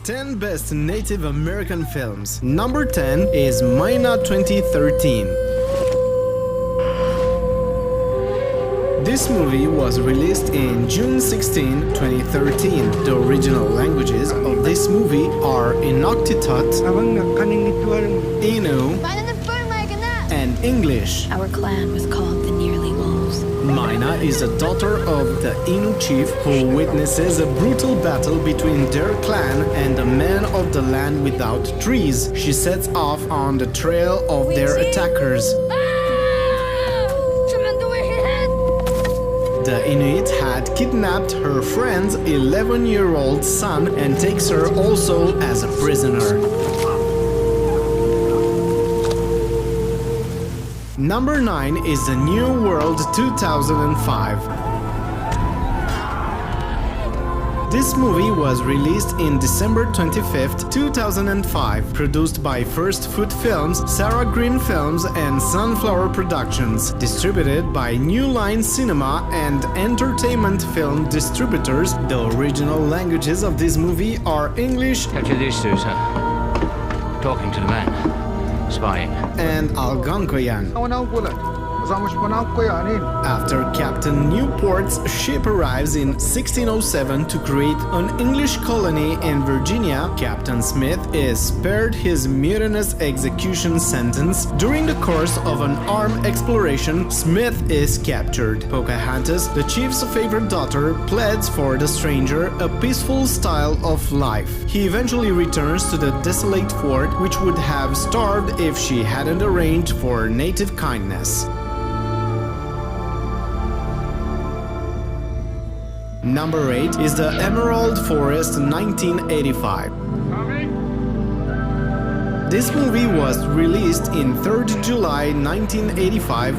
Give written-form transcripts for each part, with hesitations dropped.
10 Best Native American Films. Number 10 is Maina 2013. This movie was released in June 16, 2013. The original languages of this movie are Inuktitut, Innu, and English. Our clan was called the Nearly Wolves. Maina is a daughter of the Innu chief who witnesses a brutal battle between their clan and the men of the land without trees. She sets off on the trail of their attackers. The Inuit had kidnapped her friend's 11-year-old son and takes her also as a prisoner. Number 9 is The New World 2005. This movie was released in December 25th, 2005, produced by First Foot Films, Sarah Green Films, and Sunflower Productions, distributed by New Line Cinema and Entertainment Film Distributors. The original languages of this movie are English, Capture these two, sir. Talking to the man. Spying. And Algonquin. After Captain Newport's ship arrives in 1607 to create an English colony in Virginia, Captain Smith is spared his mutinous execution sentence. During the course of an armed exploration, Smith is captured. Pocahontas, the chief's favorite daughter, pleads for the stranger a peaceful style of life. He eventually returns to the desolate fort, which would have starved if she hadn't arranged for native kindness. Number 8 is The Emerald Forest 1985. This movie was released in 3rd July 1985,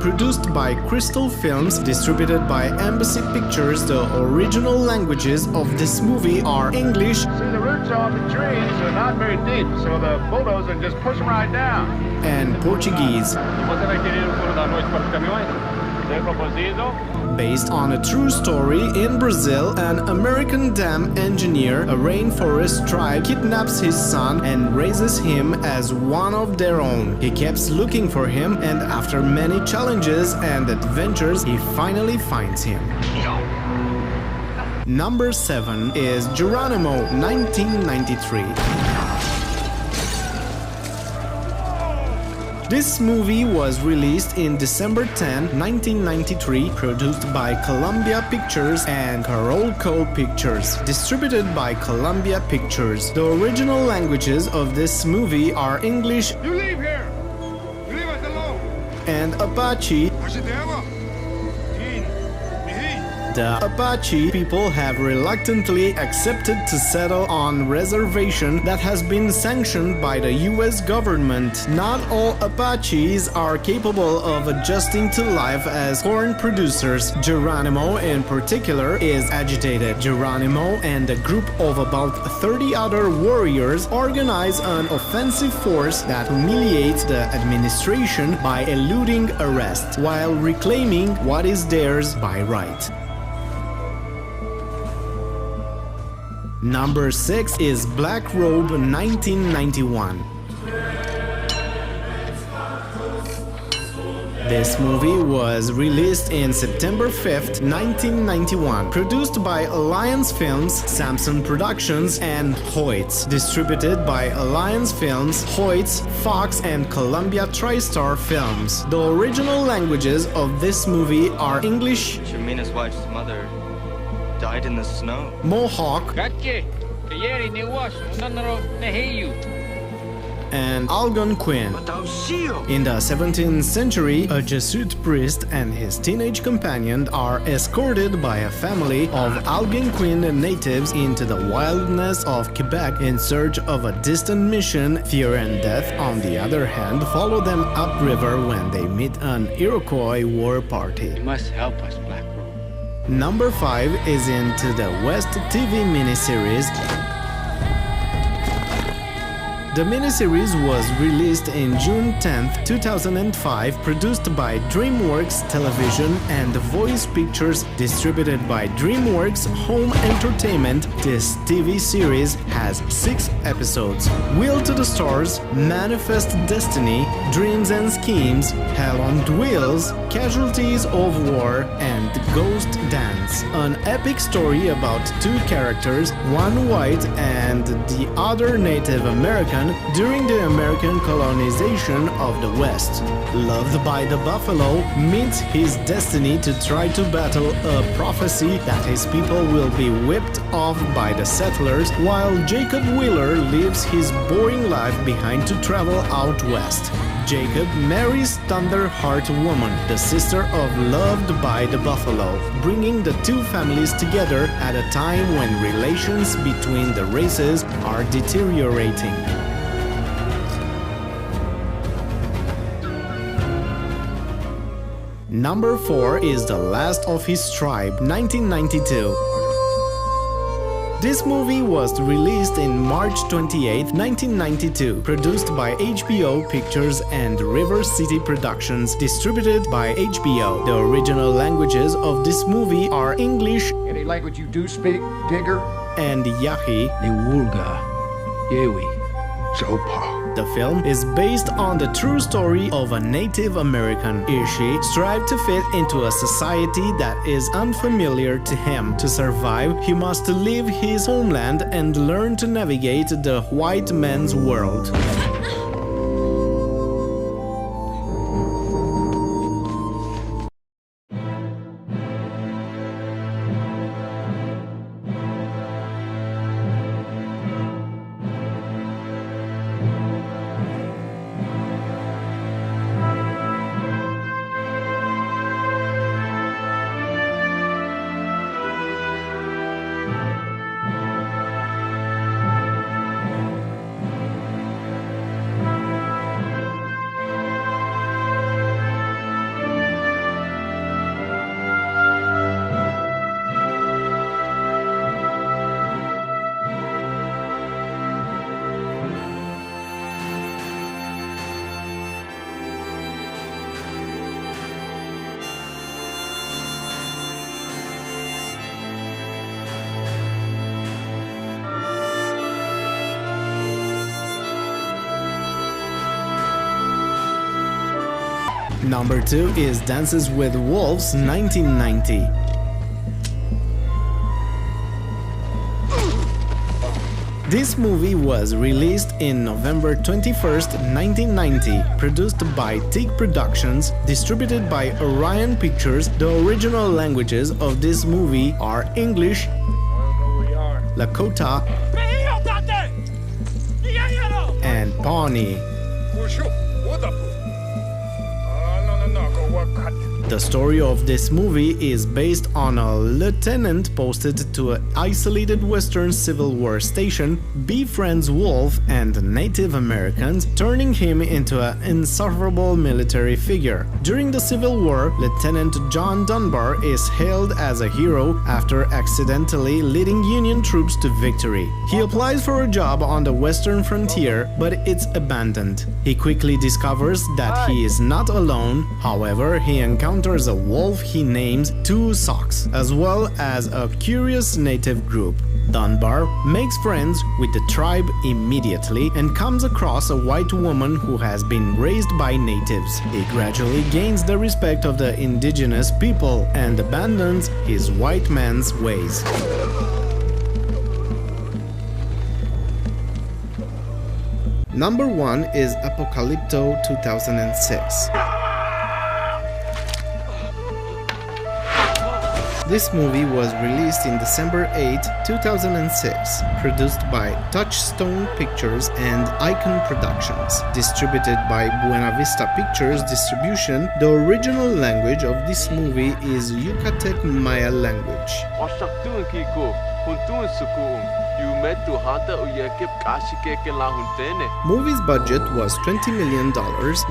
produced by Crystal Films, distributed by Embassy Pictures. The original languages of this movie are English. See, the roots of the trees are not very deep, so the bulldozer just push them right down. And Portuguese. Based on a true story, in Brazil, an American dam engineer, a rainforest tribe, kidnaps his son and raises him as one of their own. He keeps looking for him, and after many challenges and adventures, he finally finds him. Number 7 is Geronimo 1993. This movie was released in December 10, 1993, produced by Columbia Pictures and Carolco Pictures, distributed by Columbia Pictures. The original languages of this movie are English. You leave here! You leave us alone! And Apache. The Apache people have reluctantly accepted to settle on reservation that has been sanctioned by the US government. Not all Apaches are capable of adjusting to life as corn producers. Geronimo in particular is agitated. Geronimo and a group of about 30 other warriors organize an offensive force that humiliates the administration by eluding arrest while reclaiming what is theirs by right. Number 6 is Black Robe 1991. This movie was released in September 5th, 1991, produced by Alliance Films, Samson Productions, and Hoyts, distributed by Alliance Films, Hoyts, Fox, and Columbia TriStar Films. The original languages of this movie are English. Shamina's wife's mother died in the snow. Mohawk, and Algonquin. In the 17th century, a Jesuit priest and his teenage companion are escorted by a family of Algonquin natives into the wilderness of Quebec in search of a distant mission. Fear and death, on the other hand, follow them upriver when they meet an Iroquois war party. You must help us, Black Robe. Number 5 is Into the West TV miniseries. The miniseries was released in June 10, 2005, produced by DreamWorks Television and Voice Pictures, distributed by DreamWorks Home Entertainment. This TV series has 6 episodes: Wheel to the Stars, Manifest Destiny, Dreams and Schemes, Hell on Wheels, Casualties of War, and Ghost Dance. An epic story about 2 characters, one white and the other Native American, during the American colonization of the West. Loved by the buffalo meets his destiny to try to battle a prophecy that his people will be whipped off by the settlers, while Jacob Wheeler lives his boring life behind to travel out west. Jacob marries Thunderheart Woman, the sister of Loved by the Buffalo, bringing the 2 families together at a time when relations between the races are deteriorating. Number 4 is The Last of His Tribe, 1992. This movie was released in March 28, 1992, produced by HBO Pictures and River City Productions, distributed by HBO. The original languages of this movie are English Any language you do speak, digger? and Yahi. Niwulga. Yewi. Zopa. The film is based on the true story of a Native American. Ishi strives to fit into a society that is unfamiliar to him. To survive, he must leave his homeland and learn to navigate the white man's world. Number 2 is Dances with Wolves, 1990. This movie was released in November 21st, 1990, produced by Tig Productions, distributed by Orion Pictures. The original languages of this movie are English, Lakota, and Pawnee. The story of this movie is based on a lieutenant posted to an isolated Western Civil War station, befriends Wolf and Native Americans, turning him into an insufferable military figure. During the Civil War, Lieutenant John Dunbar is hailed as a hero after accidentally leading Union troops to victory. He applies for a job on the western frontier, but it's abandoned. He quickly discovers that he is not alone. However, he encounters a wolf he names Two Socks, as well as a curious native group. Dunbar makes friends with the tribe immediately and comes across a white woman who has been raised by natives. He gradually gains the respect of the indigenous people and abandons his white man's ways. Number 1 is Apocalypto 2006. This movie was released in December 8, 2006, produced by Touchstone Pictures and Icon Productions, distributed by Buena Vista Pictures Distribution. The original language of this movie is Yucatec Maya language. Movie's budget was $20 million,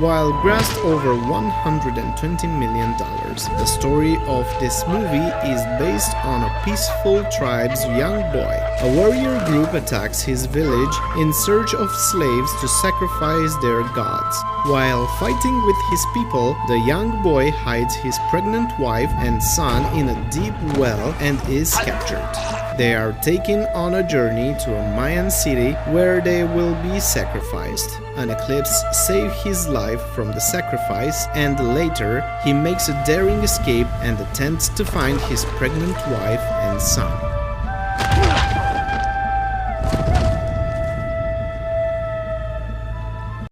while grossed over $120 million. The story of this movie is based on a peaceful tribe's young boy. A warrior group attacks his village in search of slaves to sacrifice their gods. While fighting with his people, the young boy hides his pregnant wife and son in a deep well and is captured. They are taken on a journey to a Mayan city where they will be sacrificed. An eclipse saves his life from the sacrifice, and later he makes a daring escape and attempts to find his pregnant wife and son.